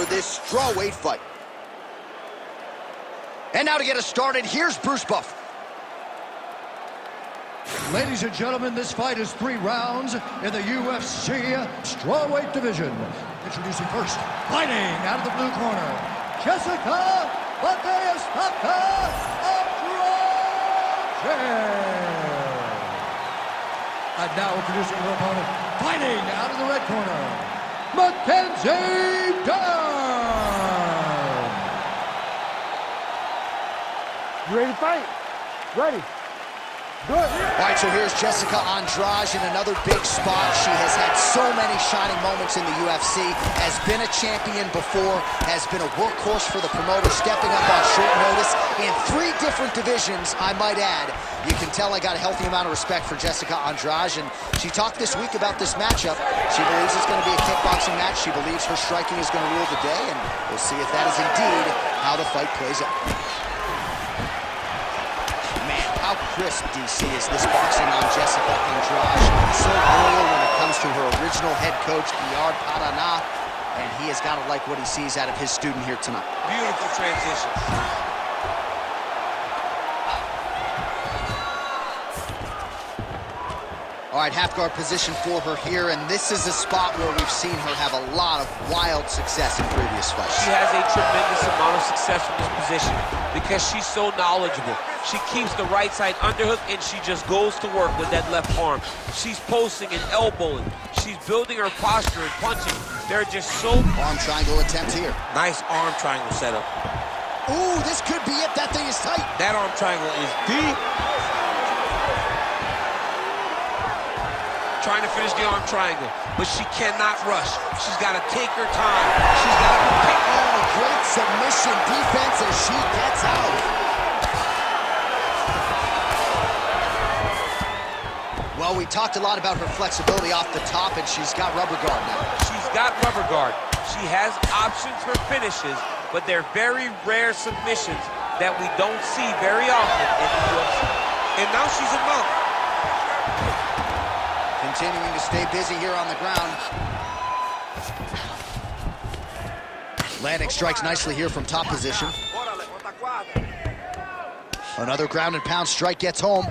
for this strawweight fight. And now to get us started, here's Bruce Buff. Ladies and gentlemen, this fight is 3 rounds in the UFC strawweight division. Introducing first, fighting out of the blue corner, Jessica Andrade. And now introducing her opponent, fighting out of the red corner, Mackenzie Dern. You ready to fight? Ready. Good. All right, so here's Jessica Andrade in another big spot. She has had so many shining moments in the UFC, has been a champion before, has been a workhorse for the promoter, stepping up on short notice in 3 different divisions, I might add. You can tell I got a healthy amount of respect for Jessica Andrade, and she talked this week about this matchup. She believes it's going to be a kickboxing match. She believes her striking is going to rule the day, and we'll see if that is indeed how the fight plays out. How crisp, DC, is this boxing on Jessica Andrade. So loyal when it comes to her original head coach, Pereira, and he has got to like what he sees out of his student here tonight. Beautiful transition. All right, half guard position for her here, and this is a spot where we've seen her have a lot of wild success in previous fights. She has a tremendous amount of success from this position because she's so knowledgeable. She keeps the right side underhook, and she just goes to work with that left arm. She's posting and elbowing. She's building her posture and punching. They're just so... Arm triangle attempt here. Nice arm triangle setup. Ooh, this could be it. That thing is tight. That arm triangle is deep. Trying to finish the arm triangle, but she cannot rush. She's got to take her time. She's got to be patient. Oh, great submission defense as she gets out. Well, we talked a lot about her flexibility off the top, and she's got rubber guard now. She's got rubber guard. She has options for finishes, but they're very rare submissions that we don't see very often in the UFC. And now she's in mount. Continuing to stay busy here on the ground. Landing strikes nicely here from top position. Another ground and pound strike gets home.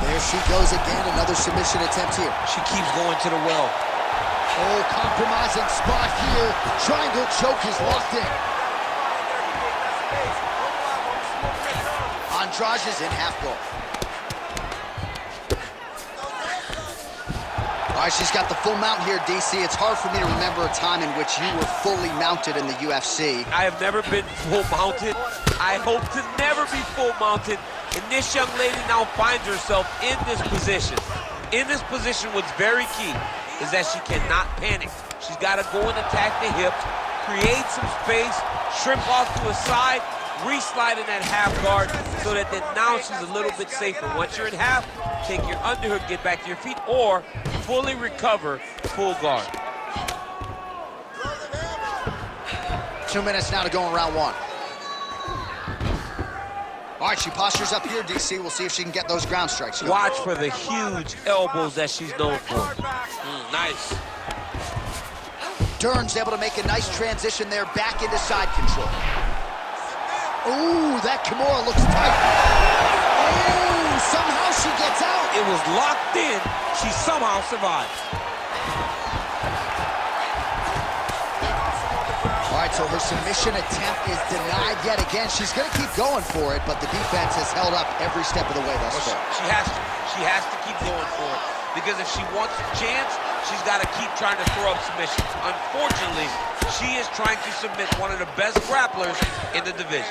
There she goes again, another submission attempt here. She keeps going to the well. Oh, compromising spot here. Triangle choke is locked in. Andrade is in half guard. All right, she's got the full mount here, DC. It's hard for me to remember a time in which you were fully mounted in the UFC. I have never been full mounted. I hope to never be full mounted. And this young lady now finds herself in this position. In this position, what's very key is that she cannot panic. She's got to go and attack the hips, create some space, shrimp off to a side, re-slide in that half guard so that then now she's a little bit safer. Once you're in half, take your underhook, get back to your feet, or fully recover full guard. 2 minutes now to go in round 1. All right, she postures up here, DC. We'll see if she can get those ground strikes. Watch for the huge elbows that she's known for. Nice. Dern's able to make a nice transition there back into side control. Ooh, that Kimura looks tight. Ooh, somehow she gets out. It was locked in. She somehow survived. All right, so her submission attempt is denied yet again. She's going to keep going for it, but the defense has held up every step of the way thus far. She has to. She has to keep going for it. Because if she wants a chance, she's got to keep trying to throw up submissions. Unfortunately, she is trying to submit one of the best grapplers in the division.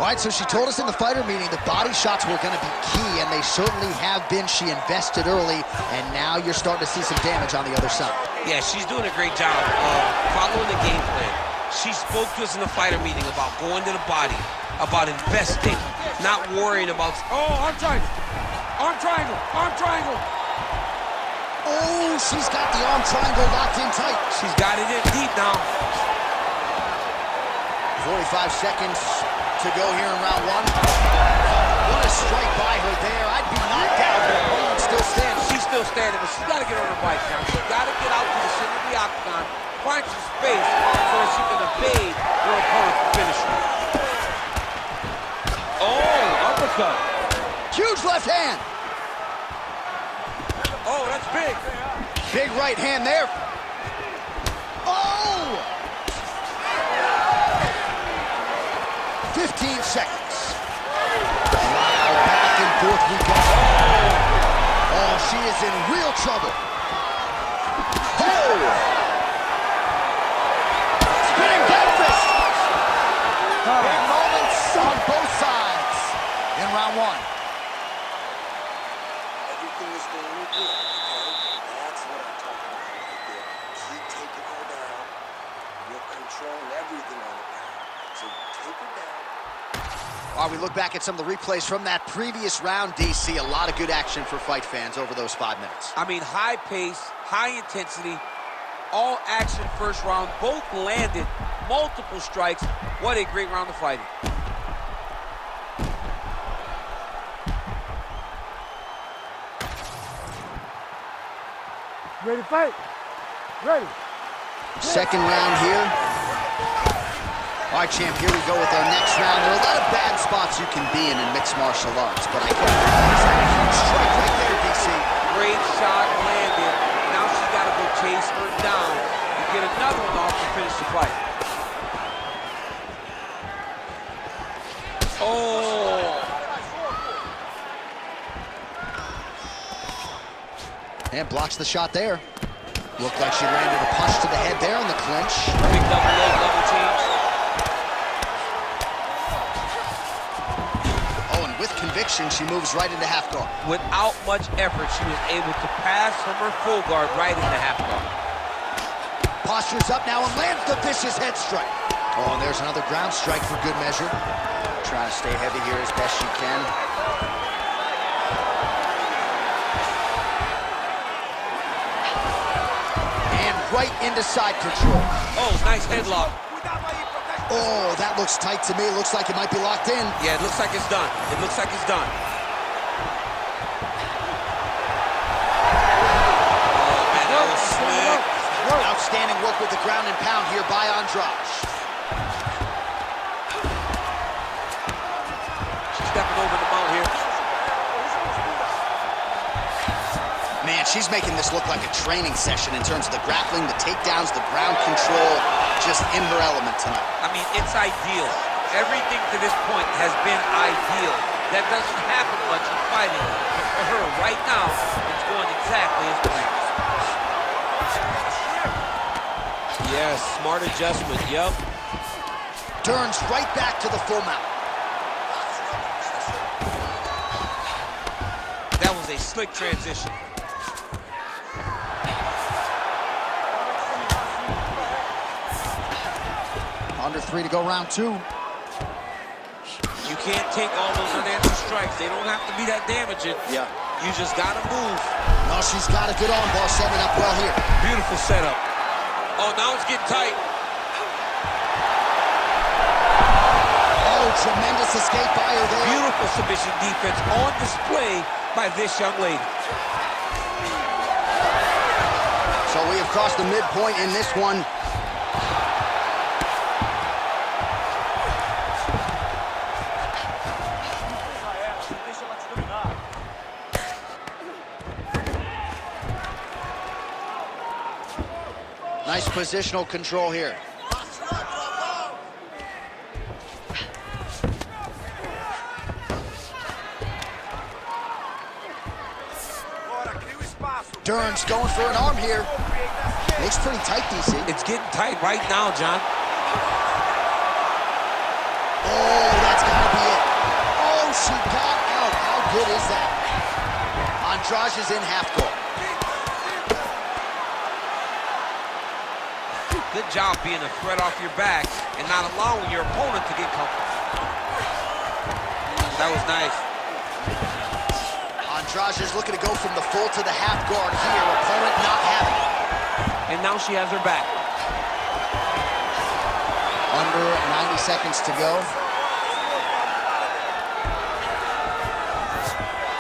All right, so she told us in the fighter meeting the body shots were going to be key, and they certainly have been. She invested early, and now you're starting to see some damage on the other side. Yeah, she's doing a great job following the game plan. She spoke to us in the fighter meeting about going to the body, about investing, not worrying about, oh, arm triangle, arm triangle, arm triangle. Oh, she's got the arm triangle locked in tight. She's got it in deep now. 45 seconds to go here in round 1. What a strike by her there. I'd be knocked out, but the opponent still stands. She's still still standing, but she's got to get on her bike now. She's got to get out to the center of the octagon, find some space so that she can evade her opponent's finisher. Oh, uppercut. Huge left hand. Oh, that's big. Big right hand there. Oh! 15 seconds. Wow, back and forth we go. Oh, she is in real trouble. Oh! Spinning back fist. Big moments on both sides in round one. Everything is going good, okay? That's what I'm talking about right there. Keep taking her down. You're controlling everything on the ground. So take her down. While we look back at some of the replays from that previous round, DC, a lot of good action for fight fans over those 5 minutes. I mean, high pace, high intensity, all action first round. Both landed multiple strikes. What a great round of fighting. Ready to fight? Ready. Second round here. All right, champ, here we go with our next round. There are a lot of bad spots you can be in mixed martial arts, but I can't realize that huge strike right there, DC. Great shot landed. Now she's got to go chase her down and get another one off to finish the fight. Oh! And blocks the shot there. Looked like she landed a punch to the head there on the clinch. Big double leg, double change. With conviction, she moves right into half guard. Without much effort, she was able to pass from her full guard right into half guard. Postures up now and lands the vicious head strike. Oh, and there's another ground strike for good measure. Trying to stay heavy here as best she can. And right into side control. Oh, nice headlock. Oh, that looks tight to me. It looks like it might be locked in. Yeah, it looks like it's done. It looks like it's done. Oh, man, that was slick. Outstanding work with the ground and pound here by Andrade. She's stepping over the mount here. Man, she's making this look like a training session in terms of the grappling, the takedowns, the ground control, just in her element tonight. I mean, it's ideal. Everything to this point has been ideal. That doesn't happen much in fighting. But for her, right now, it's going exactly as planned. Yes, smart adjustment, yep. Dern's right back to the full mount. That was a slick transition. Under 3 to go, round 2. You can't take all those unanswered strikes. They don't have to be that damaging. Yeah. You just gotta move. No, she's got a good arm bar setting up well here. Beautiful setup. Oh, now it's getting tight. Oh, tremendous escape by her there. Beautiful submission defense on display by this young lady. So we have crossed the midpoint in this one. Nice positional control here. Dern's going for an arm here. Looks pretty tight, DC. It's getting tight right now, John. Oh, that's gotta be it. Oh, she got out. How good is that? Andrade is in half guard. Good job being a threat off your back and not allowing your opponent to get comfortable. That was nice. Andrade is looking to go from the full to the half guard here. Opponent not having it. And now she has her back. Under 90 seconds to go.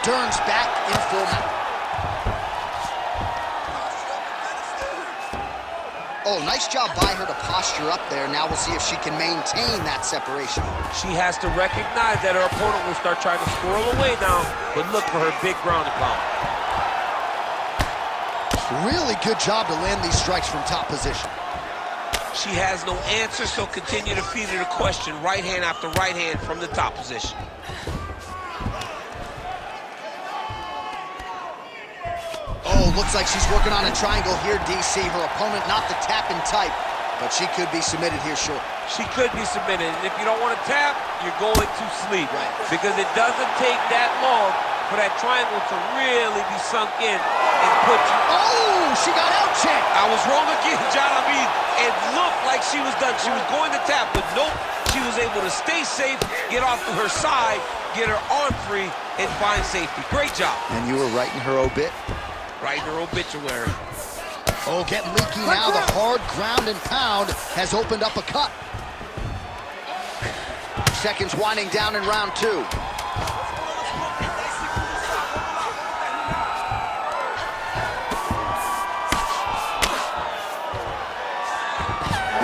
Dern's back in full mount. Oh, nice job by her to posture up there. Now we'll see if she can maintain that separation. She has to recognize that her opponent will start trying to squirrel away now, but look for her big ground and pound. Really good job to land these strikes from top position. She has no answer, so continue to feed her the question, right hand after right hand from the top position. Oh, looks like she's working on a triangle here, DC. Her opponent not the tapping type, but she could be submitted here short. She could be submitted, and if you don't want to tap, you're going to sleep. Right. Because it doesn't take that long for that triangle to really be sunk in and put you... Oh, she got out checked. I was wrong again, John. I mean, it looked like she was done. She was going to tap, but nope. She was able to stay safe, get off to her side, get her arm free, and find safety. Great job. And you were right in her obit. Right in her obituary. Oh, getting leaky now. The hard ground and pound has opened up a cut. Seconds winding down in round 2.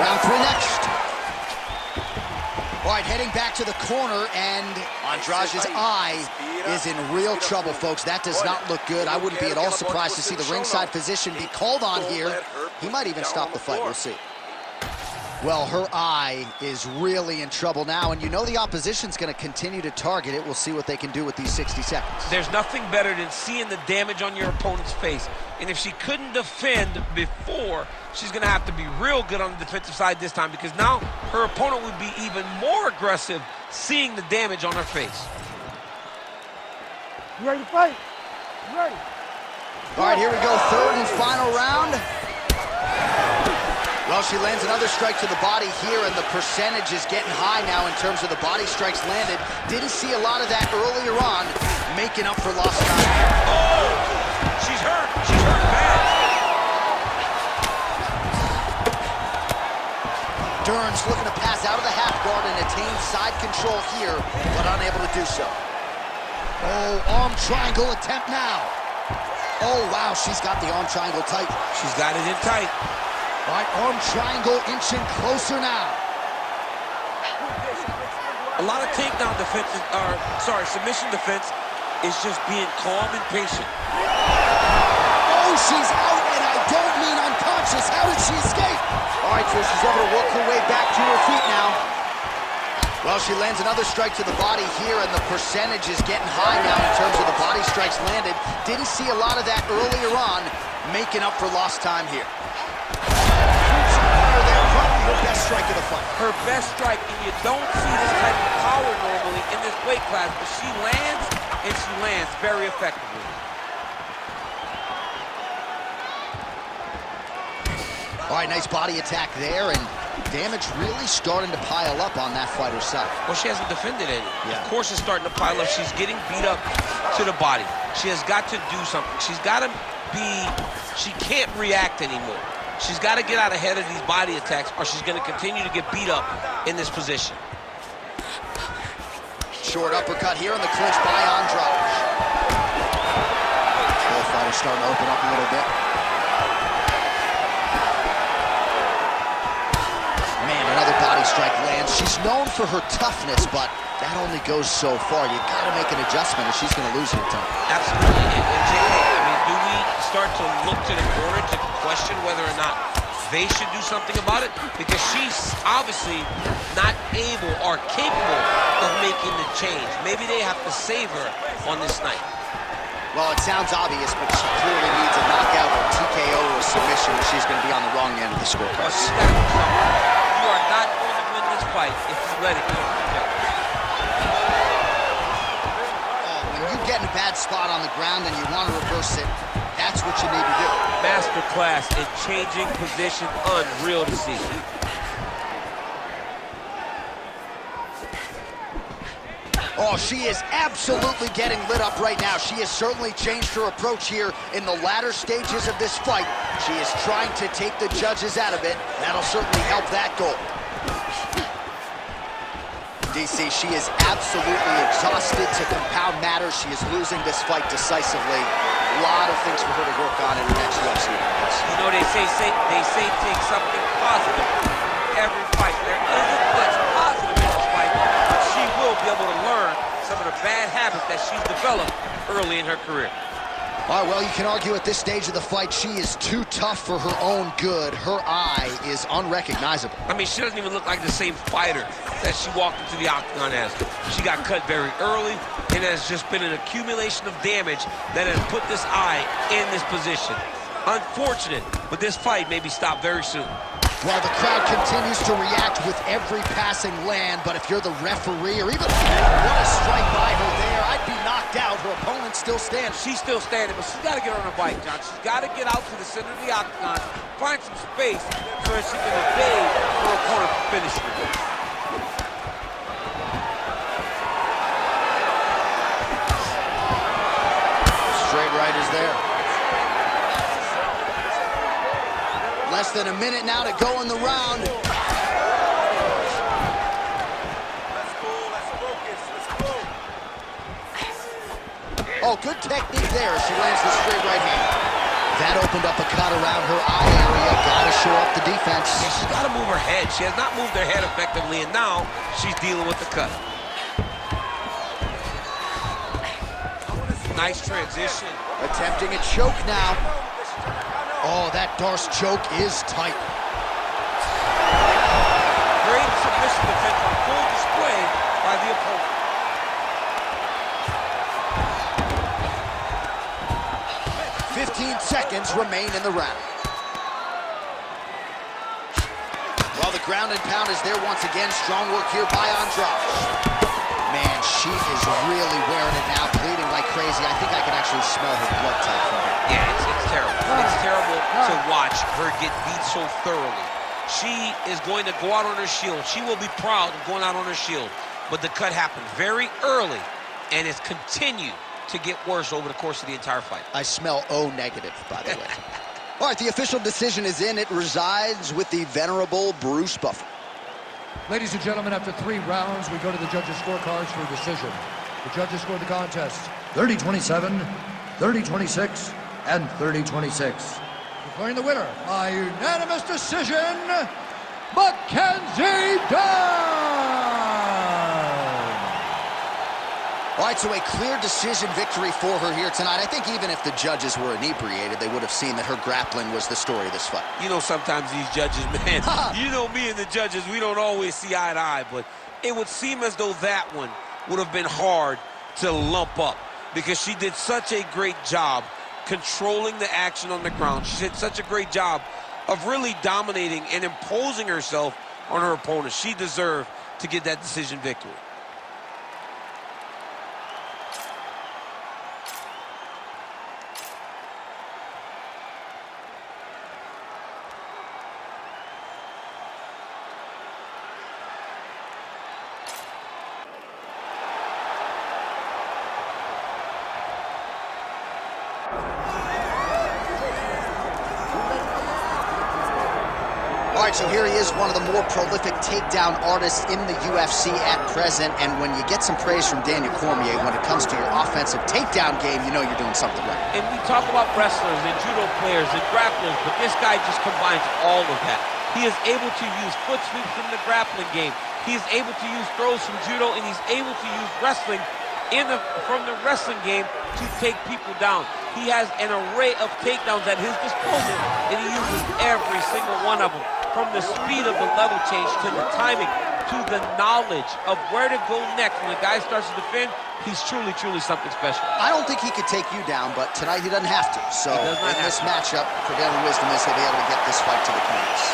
Round 3 next. All right, heading back to the corner, and Andrade's eye is in real trouble, folks. That does not look good. I wouldn't be at all surprised to see the ringside physician be called on here. He might even stop the fight. We'll see. Well, her eye is really in trouble now, and you know the opposition's going to continue to target it. We'll see what they can do with these 60 seconds. There's nothing better than seeing the damage on your opponent's face. And if she couldn't defend before, she's going to have to be real good on the defensive side this time, because now her opponent would be even more aggressive seeing the damage on her face. You ready to fight? You ready? All right, here we go. Third and final round. Well, she lands another strike to the body here, and the percentage is getting high now in terms of the body strikes landed. Didn't see a lot of that earlier on, making up for lost time. Oh! She's hurt. She's hurt bad. Dern's looking to pass out of the half guard and attain side control here, but unable to do so. Oh, arm triangle attempt now. Oh, wow, she's got the arm triangle tight. She's got it in tight. All right, arm triangle inching closer now. A lot of takedown defense, submission defense is just being calm and patient. Oh, she's out, and I don't mean unconscious. How did she escape? All right, so she's able to work her way back to her feet now. Well, she lands another strike to the body here, and the percentage is getting high now in terms of the body strikes landed. Didn't see a lot of that earlier on, making up for lost time here. Her best strike of the fight. Her best strike, and you don't see this type of power normally in this weight class, but she lands, and she lands very effectively. All right, nice body attack there, and damage really starting to pile up on that fighter's side. Well, she hasn't defended any. Yeah. Of course it's starting to pile up. She's getting beat up to the body. She has got to do something. She's got to be, she can't react anymore. She's got to get out ahead of these body attacks, or she's going to continue to get beat up in this position. Short uppercut here in the clinch by Andrade. Both fighters starting to open up a little bit. Man, another body strike lands. She's known for her toughness, but that only goes so far. You got to make an adjustment, or she's going to lose her time. Absolutely. And Jay, I mean, do we start to look to the corner to question whether or not they should do something about it? Because she's obviously not able or capable of making the change. Maybe they have to save her on this night. Well, it sounds obvious, but she clearly needs a knockout or TKO or submission, or she's going to be on the wrong end of the scorecard. Well, she's got to do something. You are not going to win this fight if you let it go. When you get in a bad spot on the ground and you want to reverse it, that's what you need to do. Masterclass in changing position, unreal to see. Oh, she is absolutely getting lit up right now. She has certainly changed her approach here in the latter stages of this fight. She is trying to take the judges out of it. That'll certainly help that goal. DC, she is absolutely exhausted. To compound matters, she is losing this fight decisively. A lot of things for her to work on in her next UFC appearance. You know, they say take something positive every fight. There isn't much positive in this fight, but she will be able to learn some of the bad habits that she's developed early in her career. All right, well, you can argue at this stage of the fight, she is too tough for her own good. Her eye is unrecognizable. I mean, she doesn't even look like the same fighter that she walked into the octagon as. She got cut very early, and has just been an accumulation of damage that has put this eye in this position. Unfortunate, but this fight may be stopped very soon. Well, the crowd continues to react with every passing land, but if you're the referee or even what a strike by her there, I'd be knocked out. Her opponent still standing. She's still standing, but she's got to get on her bike, John. She's got to get out to the center of the octagon, find some space so that she can evade her opponent from finishing her. Straight right is there. Less than a minute now to go in the round. Let's focus, let's go. Oh, good technique there as she lands the straight right hand. That opened up a cut around her eye area. Gotta shore up the defense. Yeah, she's got to move her head. She has not moved her head effectively, and now she's dealing with the cut. Nice transition. Attempting a choke now. Oh, that Darce choke is tight. Great submission defense on full display by the opponent. .15 seconds remain in the round. Well, the ground and pound is there once again. Strong work here by Andrade. Man, she is really wearing it now, bleeding like crazy. I think I can actually smell her blood type from here. Yeah, it's terrible. It's terrible to watch her get beat so thoroughly. She is going to go out on her shield. She will be proud of going out on her shield. But the cut happened very early, and it's continued to get worse over the course of the entire fight. I smell O negative, by the way. All right, the official decision is in. It resides with the venerable Bruce Buffer. Ladies and gentlemen, after 3 rounds, we go to the judges' scorecards for a decision. The judges scored the contest 30-27, 30-26, and 30-26. Declaring the winner by unanimous decision, Mackenzie Dern! All right, so a clear decision victory for her here tonight. I think even if the judges were inebriated, they would have seen that her grappling was the story of this fight. You know, sometimes these judges, man, you know me and the judges, we don't always see eye to eye, but it would seem as though that one would have been hard to lump up because she did such a great job controlling the action on the ground. She did such a great job of really dominating and imposing herself on her opponent. She deserved to get that decision victory. All right, so here he is, one of the more prolific takedown artists in the UFC at present. And when you get some praise from Daniel Cormier when it comes to your offensive takedown game, you know you're doing something right. And we talk about wrestlers and judo players and grapplers, but this guy just combines all of that. He is able to use foot sweeps from the grappling game. He is able to use throws from judo, and he's able to use wrestling from the wrestling game to take people down. He has an array of takedowns at his disposal, and he uses every single one of them. From the speed of the level change to the timing to the knowledge of where to go next. When a guy starts to defend, he's truly, truly something special. I don't think he could take you down, but tonight he doesn't have to. So in this matchup, prevailing wisdom is he'll be able to get this fight to the clearance.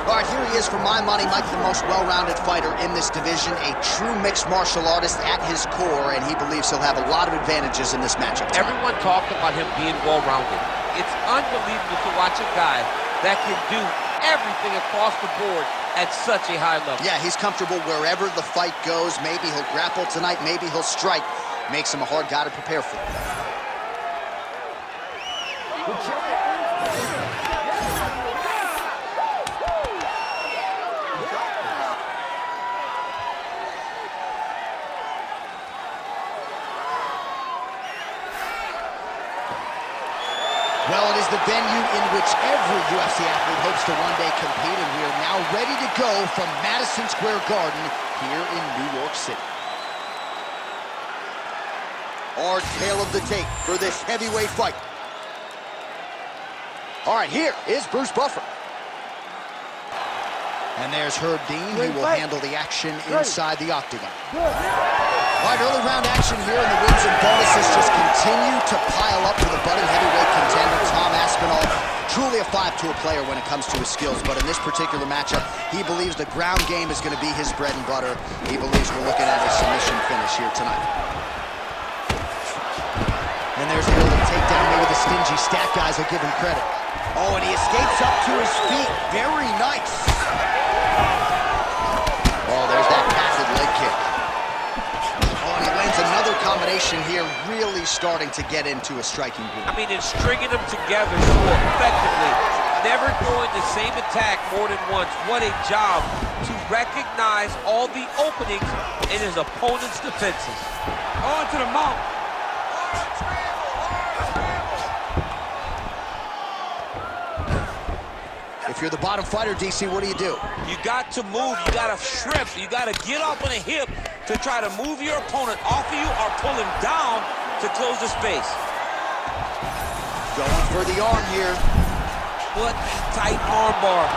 All right, here he is, for my money, Mike, the most well-rounded fighter in this division, a true mixed martial artist at his core, and he believes he'll have a lot of advantages in this matchup tonight. Everyone talked about him being well-rounded. It's unbelievable to watch a guy that can do everything across the board at such a high level. Yeah, he's comfortable wherever the fight goes. Maybe he'll grapple tonight, maybe he'll strike. Makes him a hard guy to prepare for. Well, it is the venue in which every UFC athlete hopes to one day compete, and we are now ready to go from Madison Square Garden here in New York City. Our tale of the tape for this heavyweight fight. All right, here is Bruce Buffer. And there's Herb Dean, who will handle the action inside the octagon. All right, early round action here, and the wins and bonuses just continue to pile up for the budding heavyweight contender, Tom Aspinall. Truly a five-tool player when it comes to his skills, but in this particular matchup, he believes the ground game is going to be his bread and butter. He believes we're looking at a submission finish here tonight. And there's a little takedown. Maybe the stingy stat guys will give him credit. Oh, and he escapes up to his feet. Very nice. Oh, there's that patented leg kick. Oh, and he lands another combination here, really starting to get into a striking groove. I mean, it's stringing them together so effectively. Never throwing the same attack more than once. What a job to recognize all the openings in his opponent's defenses. On to the mount. If you're the bottom fighter, DC, what do? You got to move, you got to strip, you got to get up on a hip to try to move your opponent off of you or pull him down to close the space. Going for the arm here. What a tight arm bar.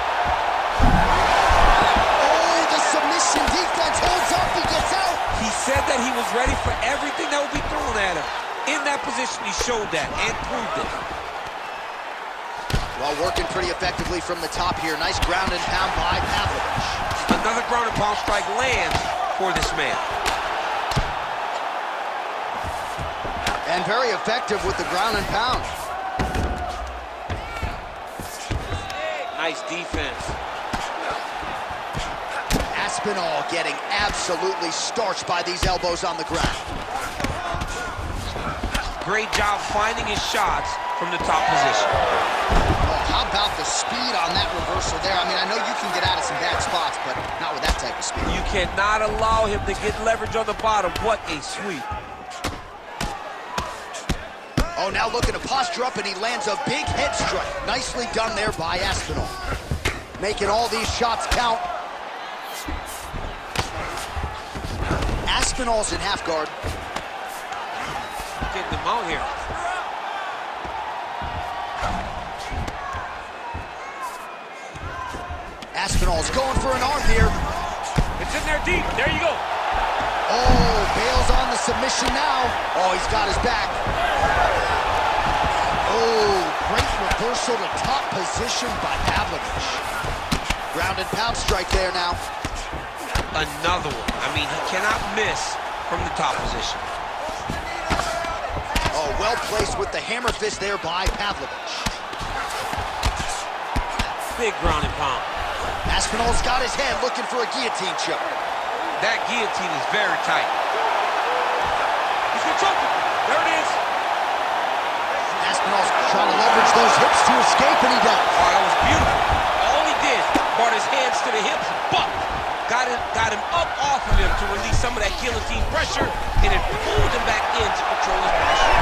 Oh, the submission defense holds up, he gets out. He said that he was ready for everything that would be thrown at him. In that position, he showed that and proved it. Well, working pretty effectively from the top here. Nice ground and pound by Pavlovich. Another ground and pound strike lands for this man. And very effective with the ground and pound. Nice defense. Aspinall getting absolutely starched by these elbows on the ground. Great job finding his shots from the top position. Oh, how about the speed on that reversal there? I mean, I know you can get out of some bad spots, but not with that type of speed. You cannot allow him to get leverage on the bottom. What a sweep. Oh, now looking to posture up, and he lands a big head strike. Nicely done there by Aspinall. Making all these shots count. Aspinall's in half guard. Getting them out here. Aspinall's going for an arm here. It's in there deep. There you go. Oh, bails on the submission now. Oh, he's got his back. Oh, great reversal to top position by Pavlovich. Ground and pound strike there now. Another one. I mean, he cannot miss from the top position. Oh, well placed with the hammer fist there by Pavlovich. Big ground and pound. Aspinall's got his hand looking for a guillotine choke. That guillotine is very tight. He's gonna choke him. There it is. Aspinall's trying to leverage those hips to escape, and he does. Oh, that was beautiful. All he did, brought his hands to the hips, but got him up off of him to release some of that guillotine pressure, and it pulled him back in to control his pressure.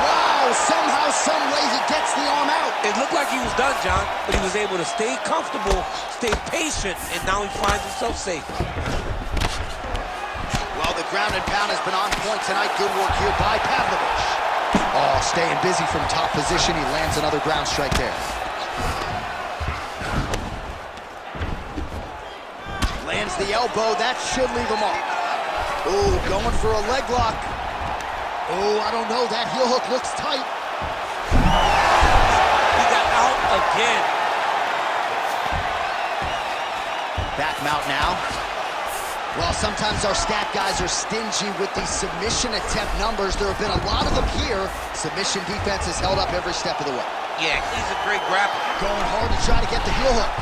Wow, somehow, some way he gets the arm out. It looked like he was done, John, but he was able to stay comfortable, stay patient, and now he finds himself safe. Well, the ground and pound has been on point tonight. Good work here by Pavlovich. Oh, staying busy from top position. He lands another ground strike there. Lands the elbow. That should leave him off. Oh, going for a leg lock. Oh, I don't know. That heel hook looks tight. He got out again. Back him out now. Well, sometimes our stat guys are stingy with these submission attempt numbers. There have been a lot of them here. Submission defense has held up every step of the way. Yeah, he's a great grappler. Going hard to try to get the heel hook.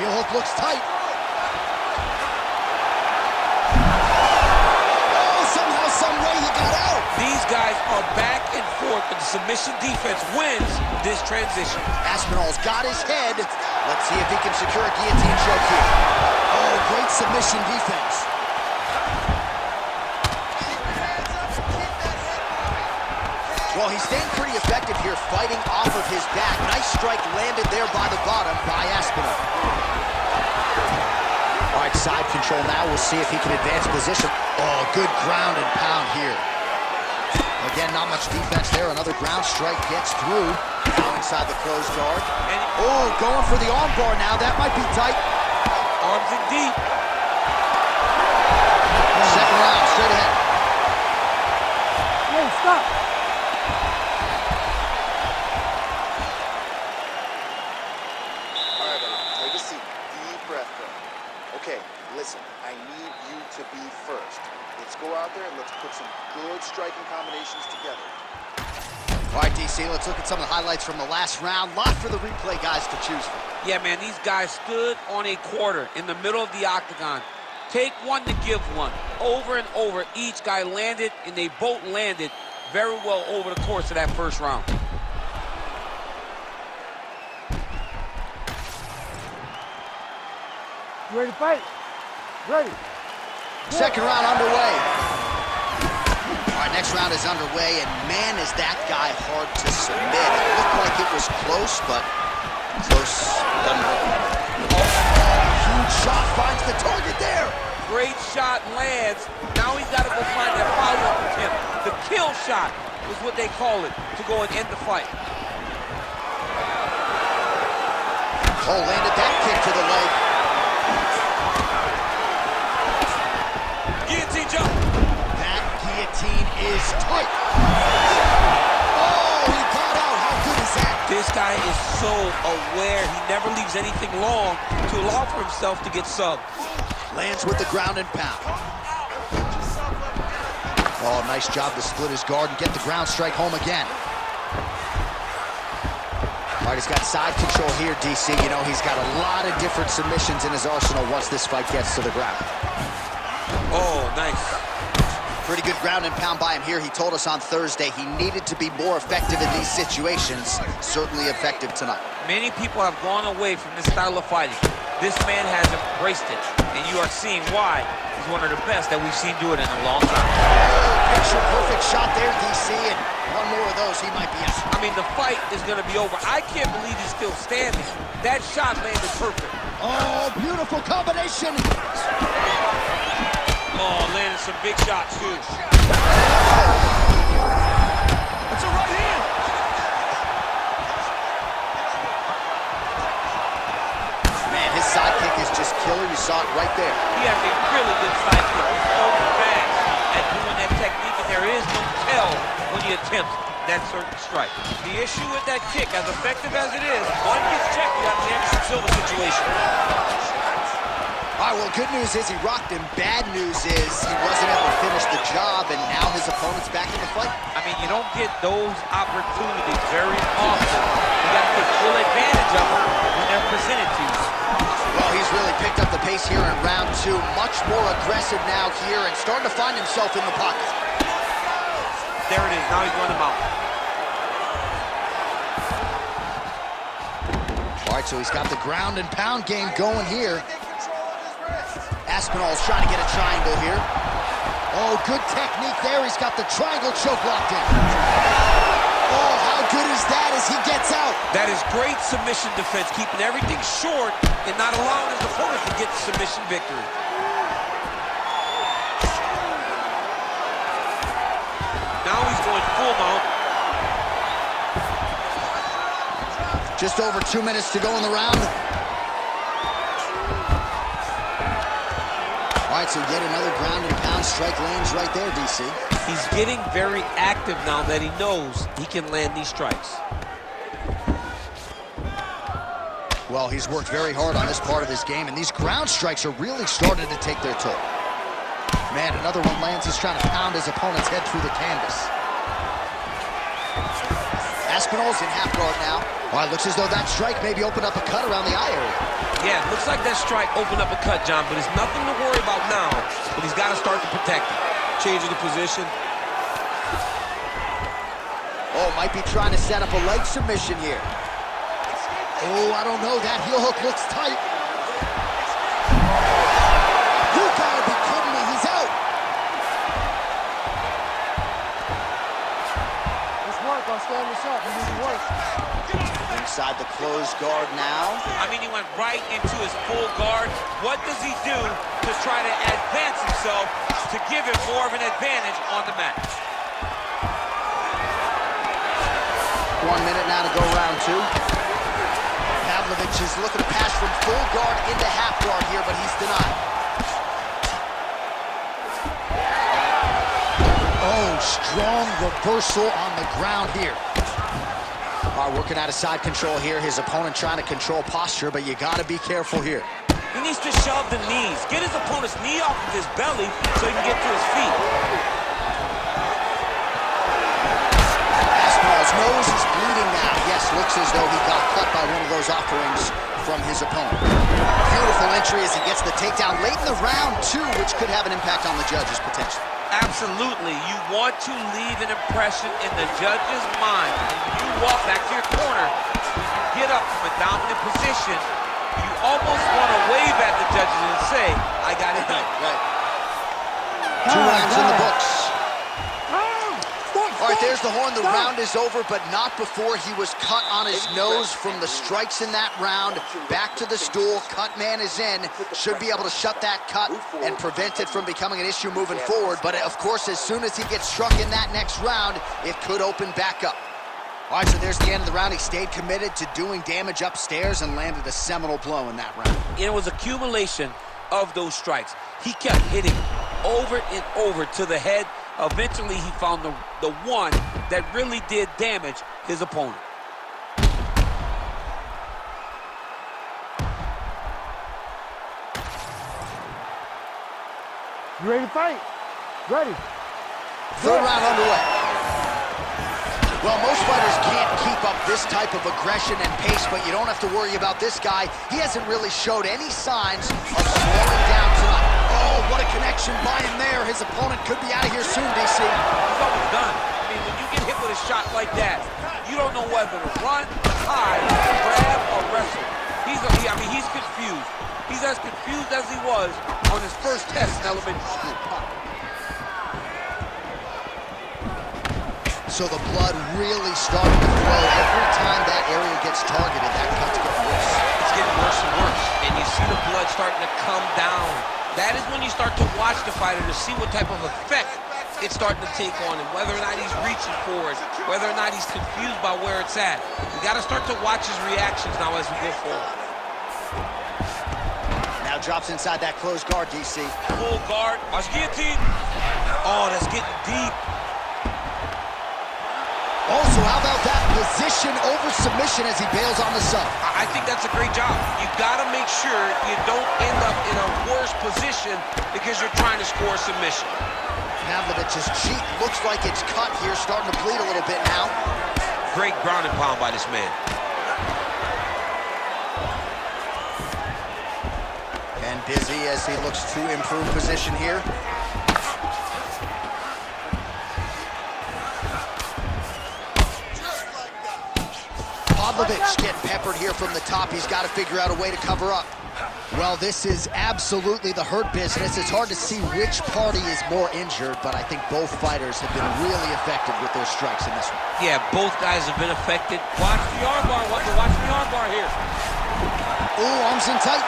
Heel hook looks tight. Oh, somehow, some way he got out. These guys are back and forth, but the submission defense wins this transition. Aspinall's got his head. Let's see if he can secure a guillotine choke here. Oh, great submission defense. Well, he's staying pretty effective here, fighting off of his back. Nice strike landed there by the bottom by Aspinall. All right, side control now. We'll see if he can advance position. Oh, good ground and pound here. Again, not much defense there. Another ground strike gets through. Now inside the closed guard. Oh, going for the arm bar now. That might be tight. Arms in deep. Second round, straight ahead. Hey, stop. All right, buddy, take a seat. Deep breath, bro. Okay, listen, I need you to be first. Let's go out there and let's put some good striking combinations together. All right, DC, let's look at some of the highlights from the last round. Lot for the replay guys to choose from. Yeah, man, these guys stood on a quarter in the middle of the octagon. Take one to give one. Over and over, each guy landed, and they both landed very well over the course of that first round. You ready to fight? Ready. Second round underway. All right, next round is underway, and man, is that guy hard to submit. It looked like it was close, but close doesn't work. Oh, huge shot finds the target there. Great shot lands. Now he's got to go find that follow-up attempt. The kill shot is what they call it, to go and end the fight. Oh, landed that kick to the leg. Guillotine jump. That guillotine is tight. Oh, he got out. How good is that? This guy is so aware. He never leaves anything long to allow for himself to get subbed. Lands with the ground and pound. Oh, nice job to split his guard and get the ground strike home again. All right, he's got side control here, DC. You know, he's got a lot of different submissions in his arsenal once this fight gets to the ground. Oh, nice. Pretty good ground and pound by him here. He told us on Thursday he needed to be more effective in these situations. Certainly effective tonight. Many people have gone away from this style of fighting. This man has embraced it, and you are seeing why he's one of the best that we've seen do it in a long time. Picture perfect shot there, DC, and one more of those, he might be out. I mean, the fight is going to be over. I can't believe he's still standing. That shot landed perfect. Oh, beautiful combination. Oh, landed some big shots, too. It's a right hand. Man, his side kick is just killer. You saw it right there. He has a really good side kick. He's so fast at doing that technique, and there is no tell when he attempts that certain strike. The issue with that kick, as effective as it is, one gets checked, you have an Anderson Silva situation. All right, well, good news is he rocked him. Bad news is he wasn't able to finish the job, and now his opponent's back in the fight. I mean, you don't get those opportunities very often. You got to take full advantage of them when they're presented to you. Well, he's really picked up the pace here in round two. Much more aggressive now here and starting to find himself in the pocket. There it is. Now he's running him out. All right, so he's got the ground and pound game going here. Aspinall's trying to get a triangle here. Oh, good technique there. He's got the triangle choke locked in. Oh, how good is that as he gets out? That is great submission defense, keeping everything short and not allowing his opponent to get the submission victory. Now he's going full mount. Just over 2 minutes to go in the round. All right, so yet another ground and pound strike lands right there, DC. He's getting very active now that he knows he can land these strikes. Well, he's worked very hard on this part of his game, and these ground strikes are really starting to take their toll. Man, another one lands. He's trying to pound his opponent's head through the canvas. Aspinall's in half guard now. Well, it looks as though that strike maybe opened up a cut around the eye area. Yeah, it looks like that strike opened up a cut, John, but it's nothing to worry about now, but he's got to start to protect it. Changing the position. Oh, might be trying to set up a leg submission here. Oh, I don't know. That heel hook looks tight. You gotta be kidding me. He's out. Let's work on standing this up. We need to work. Inside the closed guard now. I mean, he went right into his full guard. What does he do to try to advance himself to give him more of an advantage on the mat? 1 minute now to go round two. Pavlovich is looking to pass from full guard into half guard here, but he's denied. Oh, strong reversal on the ground here. All right, working out of side control here. His opponent trying to control posture, but you got to be careful here. He needs to shove the knees. Get his opponent's knee off of his belly so he can get to his feet. Aspinall's nose is bleeding now. Yes, looks as though he got cut by one of those offerings from his opponent. Beautiful entry as he gets the takedown late in the round, too, which could have an impact on the judges potentially. Absolutely. You want to leave an impression in the judge's mind. When you walk back to your corner, you get up from a dominant position, you almost want to wave at the judges and say, I got it done. Right. 2 rounds in the books. All right, there's the horn. The round is over, but not before he was cut on his nose from the strikes in that round. Back to the stool. Cut man is in. Should be able to shut that cut and prevent it from becoming an issue moving forward. But, of course, as soon as he gets struck in that next round, it could open back up. All right, so there's the end of the round. He stayed committed to doing damage upstairs and landed a seminal blow in that round. It was accumulation of those strikes. He kept hitting over and over to the head. Eventually, he found the one that really did damage his opponent. You ready to fight? Ready. Third round underway. Well, most fighters can't keep up this type of aggression and pace, but you don't have to worry about this guy. He hasn't really showed any signs of slowing down tonight. Oh, what a connection by him there. His opponent could be out of here soon, DC. He's almost done. I mean, when you get hit with a shot like that, you don't know whether to run, hide, grab, or wrestle. He's confused. He's as confused as he was on his first test in elementary school. So the blood really starting to flow. Every time that area gets targeted, that cut's getting worse. It's getting worse and worse, and you see the blood starting to come down. That is when you start to watch the fighter to see what type of effect it's starting to take on him, whether or not he's reaching for it, whether or not he's confused by where it's at. We got to start to watch his reactions now as we go forward. Now drops inside that closed guard, DC. Full guard. Watch guillotine. Oh, that's getting deep. Also, how about that position over submission as he bails on the sub? I think that's a great job. You got to make sure you don't end up in a worse position because you're trying to score a submission. Pavlovich's cheek looks like it's cut here, starting to bleed a little bit now. Great ground and pound by this man. And busy as he looks to improve position here. Pavlovich getting peppered here from the top. He's got to figure out a way to cover up. Well, this is absolutely the hurt business. It's hard to see which party is more injured, but I think both fighters have been really effective with their strikes in this one. Yeah, both guys have been affected. Watch the arm bar, watch the arm bar here. Oh, arms in tight.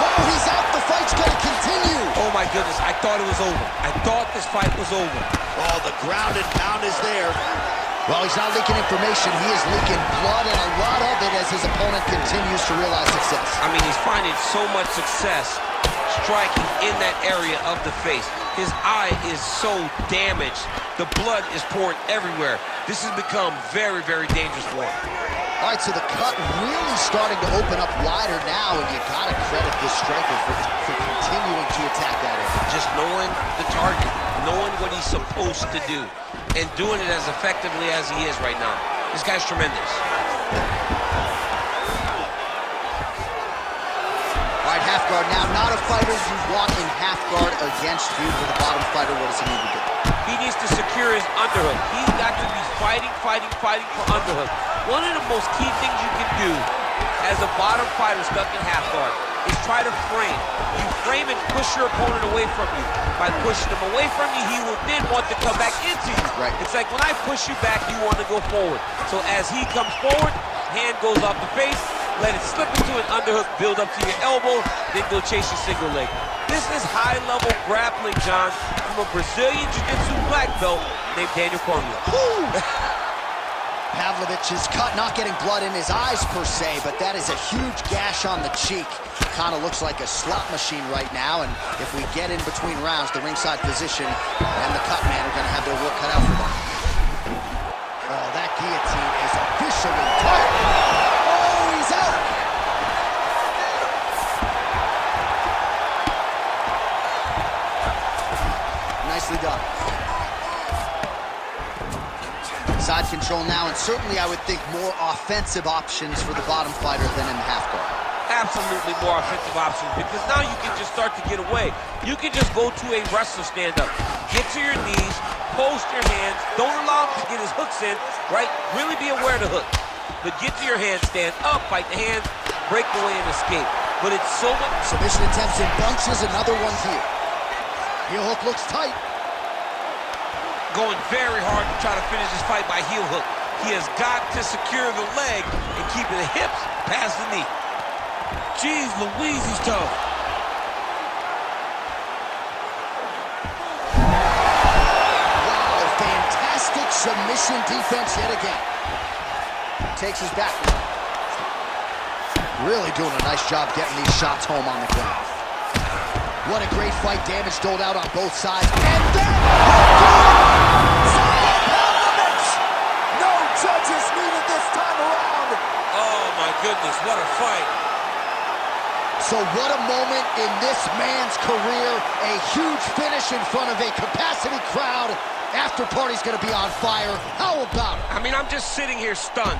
Oh, he's out. The fight's going to continue. Oh, my goodness. I thought it was over. I thought this fight was over. Oh, the ground and pound is there. Well, he's not leaking information. He is leaking blood, and a lot of it as his opponent continues to realize success. I mean, he's finding so much success striking in that area of the face. His eye is so damaged. The blood is pouring everywhere. This has become very, very dangerous for him. All right, so the cut really starting to open up wider now, and you gotta credit this striker for continuing to attack that area. Just knowing the target, knowing what he's supposed to do, and doing it as effectively as he is right now. This guy's tremendous. All right, half guard now. Not a fighter you want in half guard against you. For the bottom fighter, what does he need to do? He needs to secure his underhook. He's got to be fighting for underhook. One of the most key things you can do as a bottom fighter stuck in half guard is try to frame. You frame and push your opponent away from you. By pushing him away from you, he will then want to come back into you. Right. It's like when I push you back, you want to go forward. So as he comes forward, hand goes off the face, let it slip into an underhook, build up to your elbow, then go chase your single leg. This is high-level grappling, John, from a Brazilian Jiu-Jitsu black belt named Daniel Cormier. Pavlovich's cut, not getting blood in his eyes per se, but that is a huge gash on the cheek. Kind of looks like a slot machine right now, and if we get in between rounds, the ringside position and the cut man are going to have their work cut out for them. Oh, that guillotine is officially tight. Oh, he's out. Nicely done. Side control now, and certainly I would think more offensive options for the bottom fighter than in the half guard. Absolutely more offensive options, because now you can just start to get away. You can just go to a wrestler stand-up. Get to your knees, post your hands, don't allow him to get his hooks in, right? Really be aware of the hook. But get to your hands, stand up, fight the hands, break away and escape. But it's so much... Submission attempts in bunches, another one here. Heel hook looks tight. Going very hard to try to finish this fight by heel hook. He has got to secure the leg and keep the hips past the knee. Jeez Louise, he's tough. Wow, fantastic submission defense yet again. Takes his back. Really doing a nice job getting these shots home on the ground. What a great fight, damage doled out on both sides. And then, Pavlovich! No judges needed this time around. Oh my goodness, what a fight. So what a moment in this man's career. A huge finish in front of a capacity crowd. After party's gonna be on fire. How about it? I mean, I'm just sitting here stunned,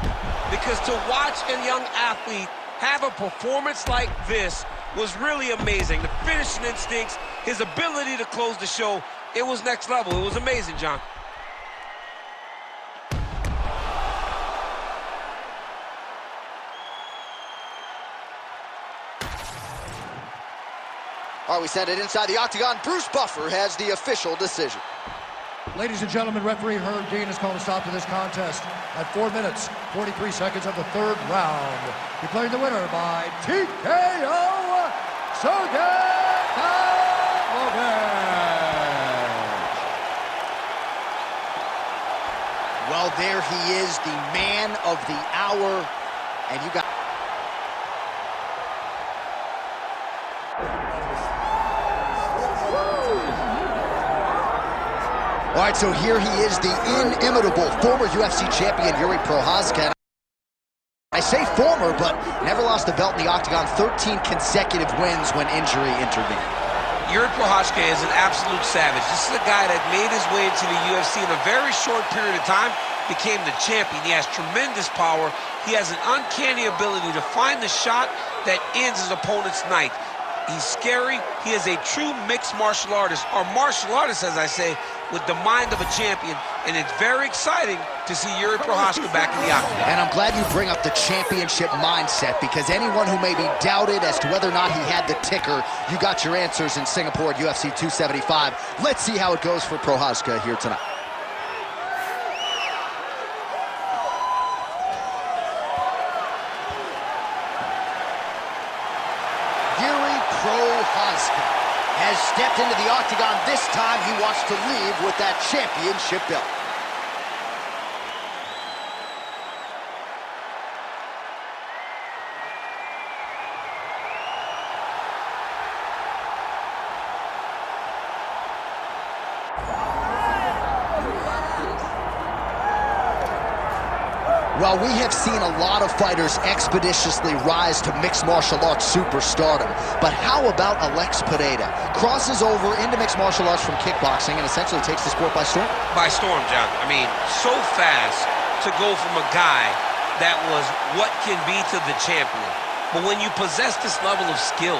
because to watch a young athlete have a performance like this was really amazing. The finishing instincts, his ability to close the show, it was next level. It was amazing, John. All right, we send it inside the octagon. Bruce Buffer has the official decision. Ladies and gentlemen, referee Herb Dean has called a stop to this contest at 4 minutes, 43 seconds of the third round. Declaring the winner by TKO, Sergei Pavlovich. Well, there he is, the man of the hour. And you got... All right, so here he is, the inimitable former UFC champion, Jiří Prochazka. I say former, but never lost a belt in the octagon, 13 consecutive wins when injury intervened. Jiří Procházka is an absolute savage. This is a guy that made his way into the UFC in a very short period of time, became the champion. He has tremendous power. He has an uncanny ability to find the shot that ends his opponent's night. He's scary. He is a true mixed martial artist, or martial artist, as I say, with the mind of a champion. And it's very exciting to see Jiří Procházka back in the octagon. And I'm glad you bring up the championship mindset, because anyone who may be doubted as to whether or not he had the ticker, you got your answers in Singapore at UFC 275. Let's see how it goes for Prochazka here tonight. Jiří Procházka has stepped into the octagon. This time he wants to leave with that championship belt. Well, we have seen a lot of fighters expeditiously rise to mixed martial arts superstardom. But how about Alex Pereira? Crosses over into mixed martial arts from kickboxing and essentially takes the sport by storm? By storm, John. I mean, so fast to go from a guy that was what can be to the champion. But when you possess this level of skill,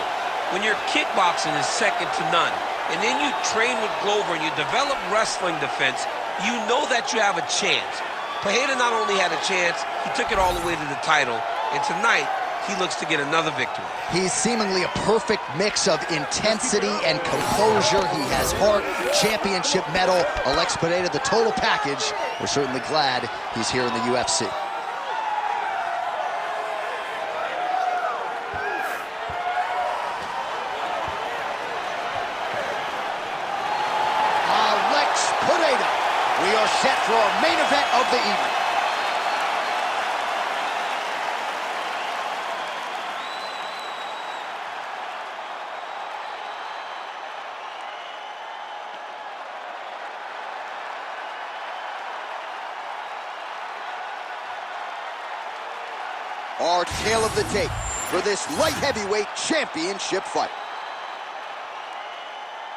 when your kickboxing is second to none, and then you train with Glover and you develop wrestling defense, you know that you have a chance. Pereira not only had a chance, he took it all the way to the title, and tonight, he looks to get another victory. He's seemingly a perfect mix of intensity and composure. He has heart, championship medal, Alex Pereira, the total package. We're certainly glad he's here in the UFC. Alex Pereira. We are set for our main event of the evening. Our tale of the tape for this light heavyweight championship fight.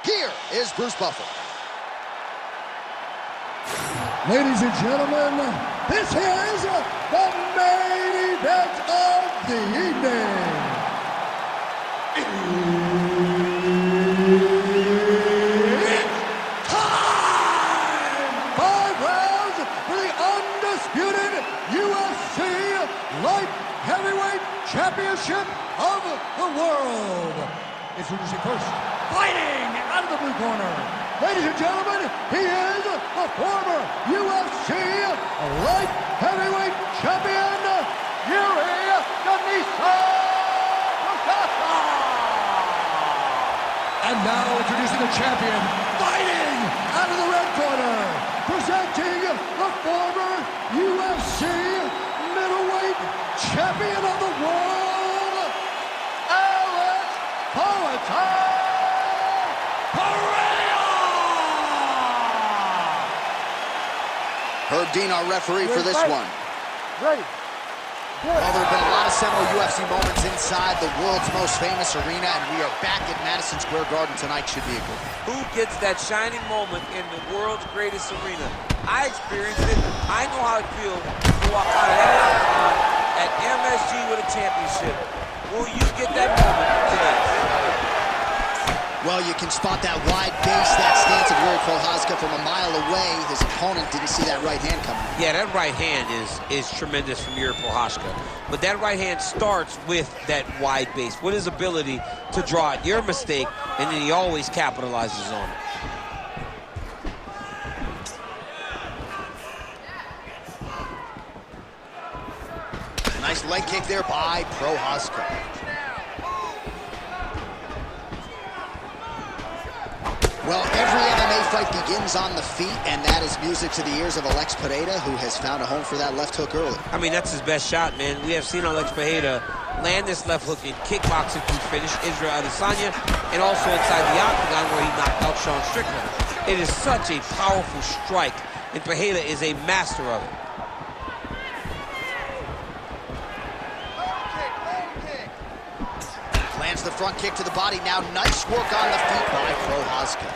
Here is Bruce Buffer. Ladies and gentlemen, this is the main event of the evening. It's time! 5 rounds for the undisputed UFC Light Heavyweight Championship of the world. Introducing first, fighting out of the blue corner. Ladies and gentlemen, he is the former UFC Light Heavyweight Champion, Jiří Procházka. And now introducing the champion, fighting out of the red corner, presenting the former UFC middleweight champion of the world, Alex Pereira. Herb Dean, our referee for this one. Ready. Well, there have been a lot of seminal UFC moments inside the world's most famous arena, and we are back at Madison Square Garden tonight. Should be a good one. Who gets that shining moment in the world's greatest arena? I experienced it. I know how it feels to walk out of that octagon at MSG with a championship. Will you get that moment tonight? Well, you can spot that wide base, that stance of Jiří Prochazka from a mile away. His opponent didn't see that right hand coming. Yeah, that right hand is tremendous from Jiří Prochazka. But that right hand starts with that wide base, with his ability to draw out your mistake, and then he always capitalizes on it. Nice leg kick there by Prochazka. Well, every MMA fight begins on the feet, and that is music to the ears of Alex Pereira, who has found a home for that left hook early. I mean, that's his best shot, man. We have seen Alex Pereira land this left hook in kickboxing to finish Israel Adesanya, and also inside the octagon where he knocked out Sean Strickland. It is such a powerful strike, and Pereira is a master of it. Lands the front kick to the body. Now nice work on the feet by Prochazka.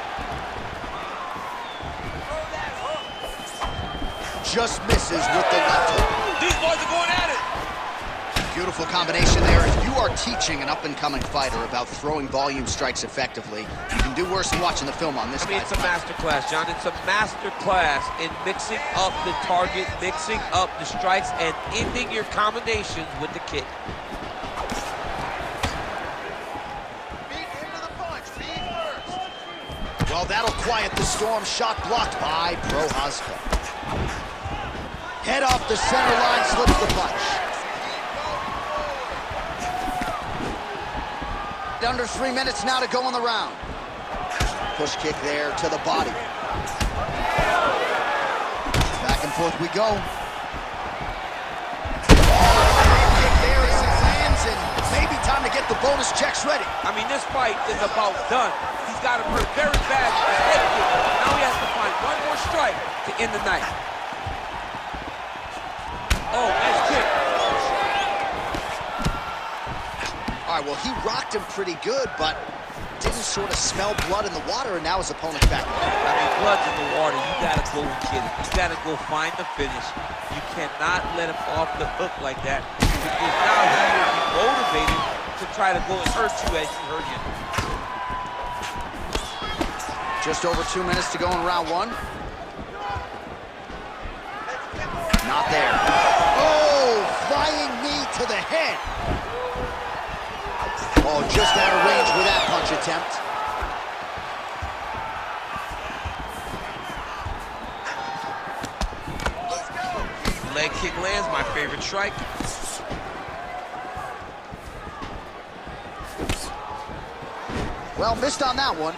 Just misses with the left hook. These boys are going at it. Beautiful combination there. If you are teaching an up-and-coming fighter about throwing volume strikes effectively, you can do worse than watching the film on this guy. It's a master class, John. It's a master class in mixing up the target, mixing up the strikes, and ending your combinations with the kick. Well, that'll quiet the storm. Shot blocked by Prochazka. Head off the center line, slips the punch. Under 3 minutes now to go in the round. Push kick there to the body. Back and forth we go. Kick there as it lands, and maybe time to get the bonus checks ready. I mean, this fight is about done. He's got him hurt very bad. Now he has to find one more strike to end the night. Oh, Well, he rocked him pretty good, but didn't sort of smell blood in the water, and now his opponent's back. I mean, blood's in the water. You gotta go and get it. You gotta go find the finish. You cannot let him off the hook like that, because now he will be motivated to try to go and hurt you as you hurt him. Just over 2 minutes to go in round one. Not there. Oh, flying knee to the head. Oh, just out of range with that punch attempt. Leg kick lands, my favorite strike. Well, missed on that one.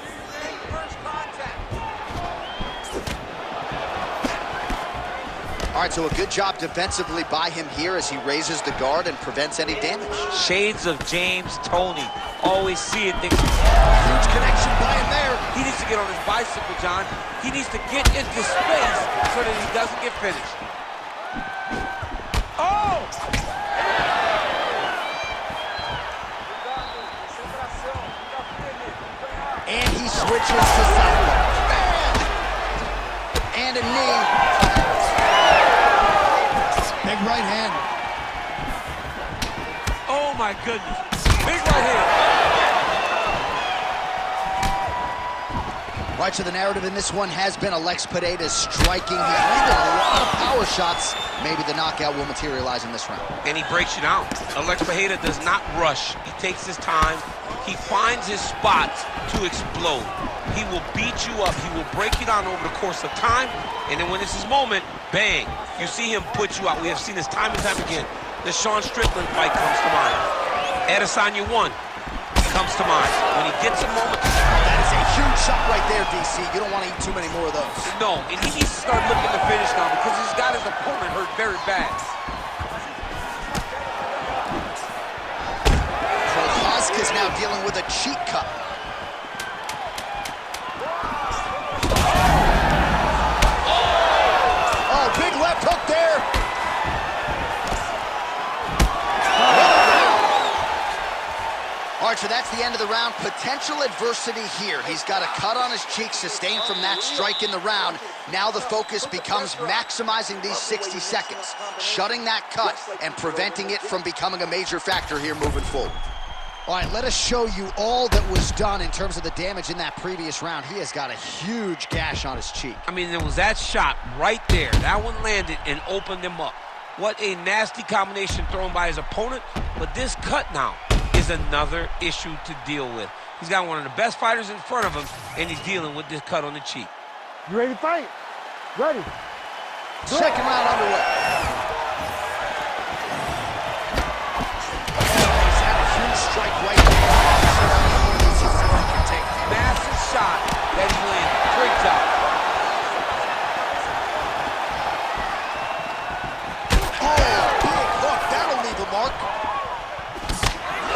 All right, so a good job defensively by him here as he raises the guard and prevents any damage. Shades of James Toney. Always see it. Huge connection by him there. He needs to get on his bicycle, John. He needs to get into space so that he doesn't get finished. Oh! And he switches to southpaw. Man! And a knee. Big right hand. Oh my goodness. Big right hand. Right, so the narrative in this one has been Alex Pereira's striking. He's landed a lot of power shots. Maybe the knockout will materialize in this round. And he breaks you down. Alex Pereira does not rush. He takes his time. He finds his spots to explode. He will beat you up. He will break you down over the course of time. And then when it's his moment, bang, you see him put you out. We have seen this time and time again. The Sean Strickland fight comes to mind. Adesanya 1 comes to mind. When he gets a moment. That is a huge shot right there, DC. You don't want to eat too many more of those. No, and he needs to start looking to finish now because he's got his opponent hurt very bad. Prochazka is now dealing with a cheek cut. Oh, big left hook there. All right, so that's the end of the round. Potential adversity here. He's got a cut on his cheek sustained from that strike in the round. Now the focus becomes maximizing these 60 seconds, shutting that cut and preventing it from becoming a major factor here moving forward. All right, let us show you all that was done in terms of the damage in that previous round. He has got a huge gash on his cheek. I mean, there was that shot right there. That one landed and opened him up. What a nasty combination thrown by his opponent. But this cut now is another issue to deal with. He's got one of the best fighters in front of him, and he's dealing with this cut on the cheek. You ready to fight? Ready. Second round underway. He's had a huge strike right there. Massive shot that he landed. Great job. Oh, big hook. That'll leave a mark.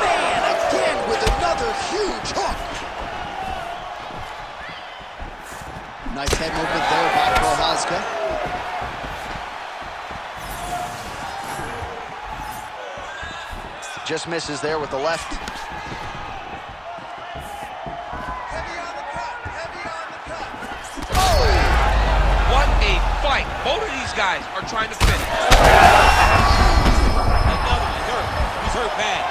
Man, again with another huge hook. Nice head movement there by Prochazka. Just misses there with the left. Oh! What a fight. Both of these guys are trying to finish. Another one. He's hurt. He's hurt bad.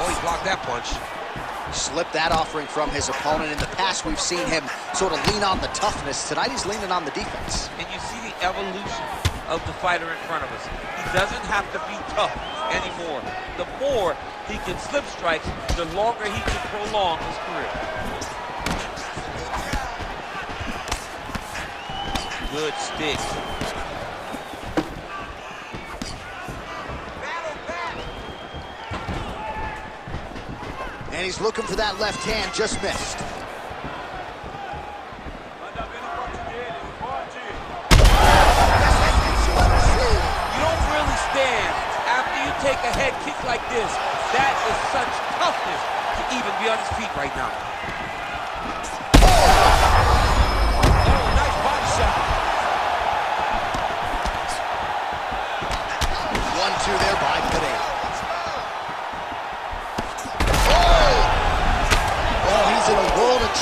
Oh, he blocked that punch. Slipped that offering from his opponent. In the past, we've seen him sort of lean on the toughness. Tonight, he's leaning on the defense. And you see the evolution of the fighter in front of us. He doesn't have to be tough anymore. The more he can slip strikes, the longer he can prolong his career. Good stick. And he's looking for that left hand, just missed. You don't really stand after you take a head kick like this. That is such toughness to even be on his feet right now. Oh, nice body shot. 1-2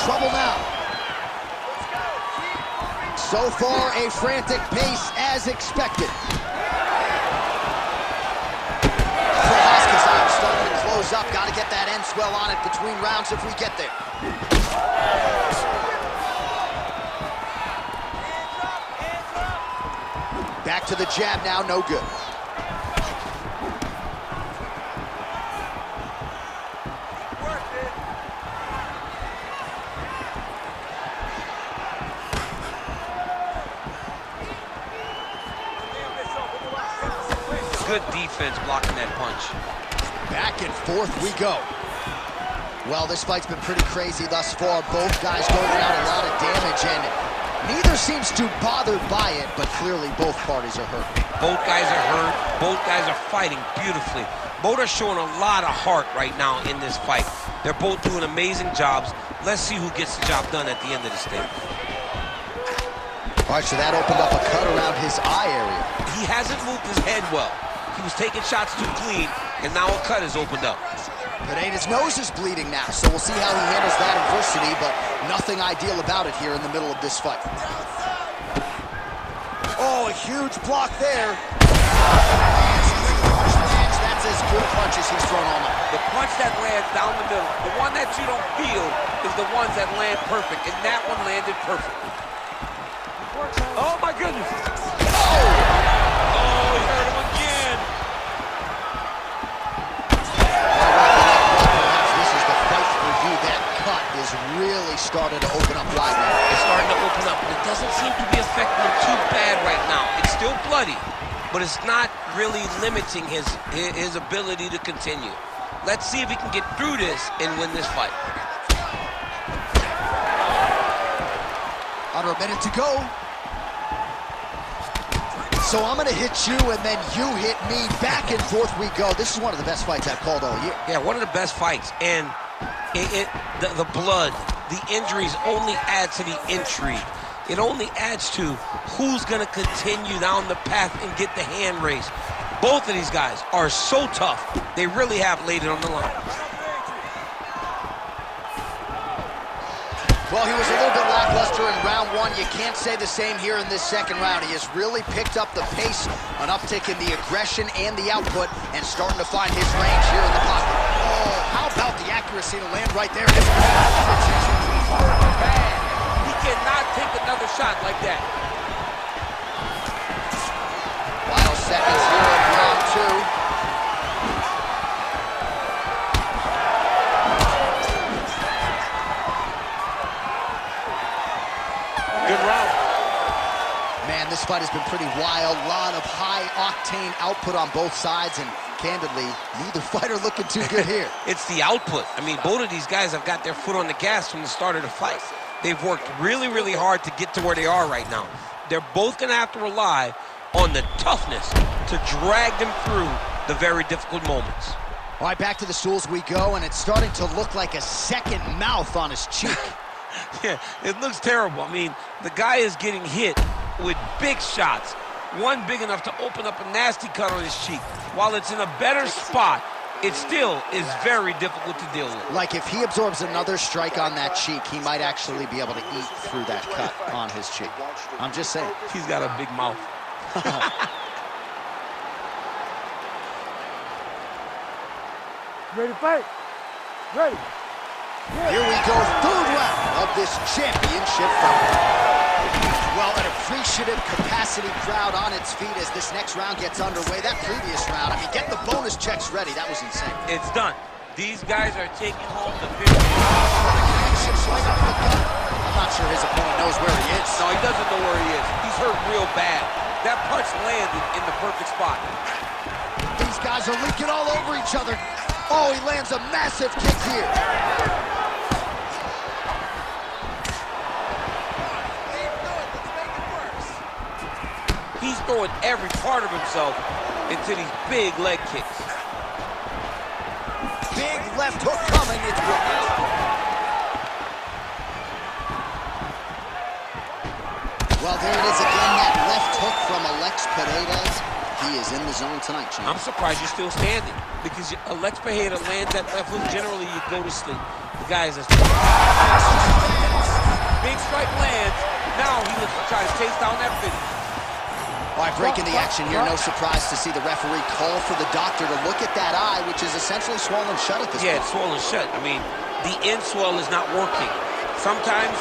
trouble now. So far, a frantic pace as expected. Prochazka's out, starting to close up. Got to get that end swell on it between rounds if we get there. Back to the jab now, no good. Good defense blocking that punch. Back and forth we go. Well, this fight's been pretty crazy thus far. Both guys going out a lot of damage, and neither seems too bothered by it, but clearly both parties are hurt. Both guys are hurt. Both guys are fighting beautifully. Both are showing a lot of heart right now in this fight. They're both doing amazing jobs. Let's see who gets the job done at the end of this thing. All right, so that opened up a cut around his eye area. He hasn't moved his head well. He was taking shots too clean, and now a cut has opened up. Pereira's nose is bleeding now, so we'll see how he handles that adversity, but nothing ideal about it here in the middle of this fight. Oh, a huge block there. That's as good a punch as he's thrown all night. The punch that lands down the middle, the one that you don't feel, is the ones that land perfect, and that one landed perfect. Oh, my goodness. Oh, he hurt him again. This is the fight for you. That cut is really starting to open up wide now. It's starting to open up, and it doesn't seem to be affecting him too bad right now. It's still bloody, but it's not really limiting his ability to continue. Let's see if he can get through this and win this fight. Under a minute to go. So I'm gonna hit you and then you hit me. Back and forth we go. This is one of the best fights I've called all year. Yeah, one of the best fights. And the blood, the injuries only add to the intrigue. It only adds to who's gonna continue down the path and get the hand raised. Both of these guys are so tough. They really have laid it on the line. Well, he was a little bit lackluster in round one. You can't say the same here in this second round. He has really picked up the pace, an uptick in the aggression and the output, and starting to find his range here in the pocket. Oh, how about the accuracy to land right there? He cannot take another shot like that. Final seconds here in round two. Good round. Man, this fight has been pretty wild. A lot of high-octane output on both sides, and candidly, neither fighter looking too good here. It's the output. I mean, both of these guys have got their foot on the gas from the start of the fight. They've worked really, really hard to get to where they are right now. They're both going to have to rely on the toughness to drag them through the very difficult moments. All right, back to the stools we go, and it's starting to look like a second mouth on his cheek. Yeah, it looks terrible. I mean, the guy is getting hit with big shots. One big enough to open up a nasty cut on his cheek. While it's in a better spot, it still is very difficult to deal with. Like if he absorbs another strike on that cheek, he might actually be able to eat through that cut on his cheek. I'm just saying. He's got a big mouth. Ready to fight? Ready. Here we go, third round of this championship fight. Well, an appreciative capacity crowd on its feet as this next round gets underway. That previous round, I mean, get the bonus checks ready. That was insane. It's done. These guys are taking home the victory. I'm not sure his opponent knows where he is. No, he doesn't know where he is. He's hurt real bad. That punch landed in the perfect spot. These guys are leaking all over each other. Oh, he lands a massive kick here. He's throwing every part of himself into these big leg kicks. Big left hook coming, it's blocked. Well, there it is again, that left hook from Pereira. He is in the zone tonight, champ. I'm surprised you're still standing because Pereira lands that left hook. Generally, you go to sleep. The guy is a big strike lands. Now he looks to try to chase down that finish. All right, breaking the action here. No surprise to see the referee call for the doctor to look at that eye, which is essentially swollen shut at this point. Yeah, it's swollen shut. I mean, the end swell is not working. Sometimes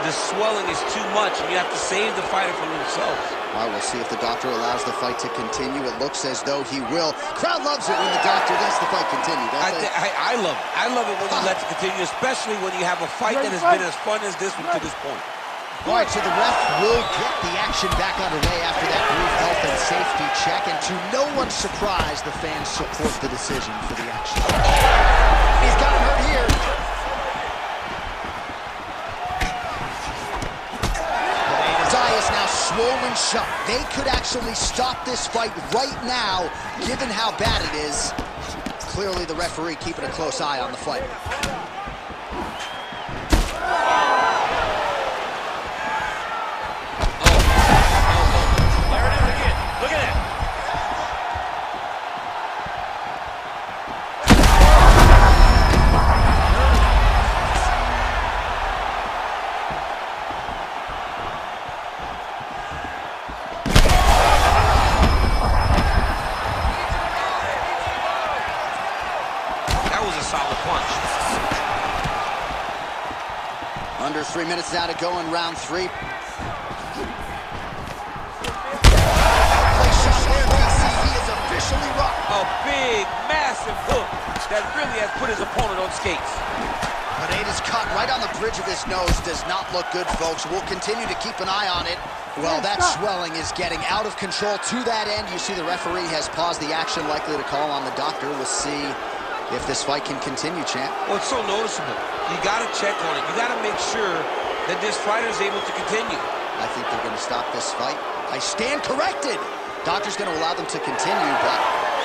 the swelling is too much, and you have to save the fighter from themselves. All right, we'll see if the doctor allows the fight to continue. It looks as though he will. Crowd loves it when the doctor lets the fight continue, don't they? I love it. I love it when he lets it continue, especially when you have a fight that has been as fun as this one to this point. All right, so the ref will get the action back underway after that brief health and safety check, and to no one's surprise, the fans support the decision for the action. He's got him hurt here. His eye is now swollen shut. They could actually stop this fight right now, given how bad it is. Clearly, the referee keeping a close eye on the fight. Under 3 minutes now to go in round 3. He is officially rocked. A big, massive hook that really has put his opponent on skates. Pereira's cut right on the bridge of his nose. Does not look good, folks. We'll continue to keep an eye on it. Well, that swelling is getting out of control to that end. You see the referee has paused the action, likely to call on the doctor. We'll see if this fight can continue, champ. Well, it's so noticeable. You got to check on it. You got to make sure that this fighter is able to continue. I think they're going to stop this fight. I stand corrected. Doctor's going to allow them to continue, but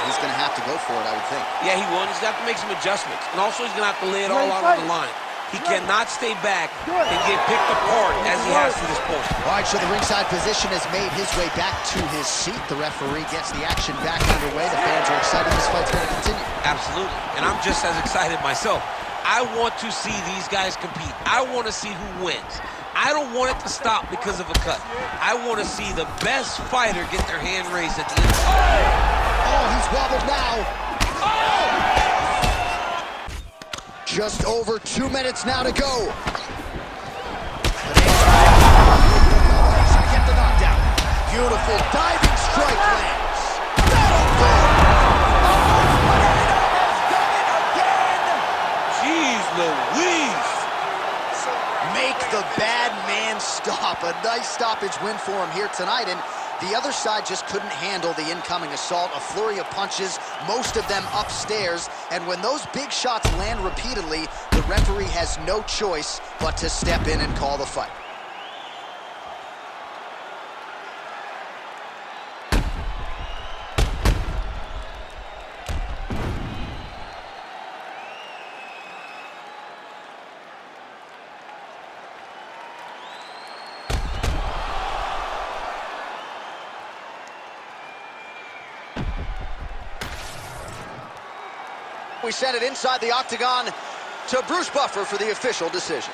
he's going to have to go for it, I would think. Yeah, he will. He's going to have to make some adjustments. And also, he's going to have to lay it all out on the line. He cannot stay back and get picked apart as he has to this point. All right, so the ringside position has made his way back to his seat. The referee gets the action back underway. The fans are excited this fight's going to continue. Absolutely, and I'm just as excited myself. I want to see these guys compete. I want to see who wins. I don't want it to stop because of a cut. I want to see the best fighter get their hand raised at the end. Oh, he's wobbled now. Oh! Just over 2 minutes now to go. Get the knockdown. Beautiful diving strike lands. That'll go. Jeez Louise. Make the bad man stop. A nice stoppage win for him here tonight, and the other side just couldn't handle the incoming assault. A flurry of punches, most of them upstairs, and when those big shots land repeatedly, the referee has no choice but to step in and call the fight. We send it inside the octagon to Bruce Buffer for the official decision.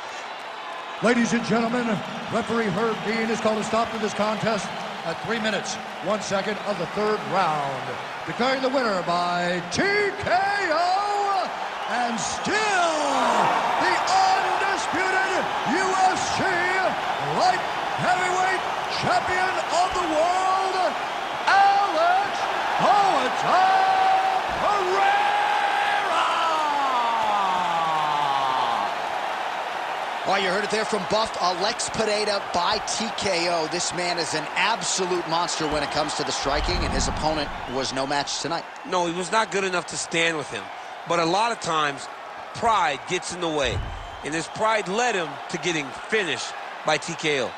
Ladies and gentlemen, referee Herb Dean has called a stop to this contest at 3 minutes, 1 second of the third round, declaring the winner by TKO and still the undisputed UFC light heavyweight champion of the world, Alex Pereira. Well, you heard it there from Buff. Alex Pereira by TKO. This man is an absolute monster when it comes to the striking, and his opponent was no match tonight. No, he was not good enough to stand with him. But a lot of times, pride gets in the way. And his pride led him to getting finished by TKO.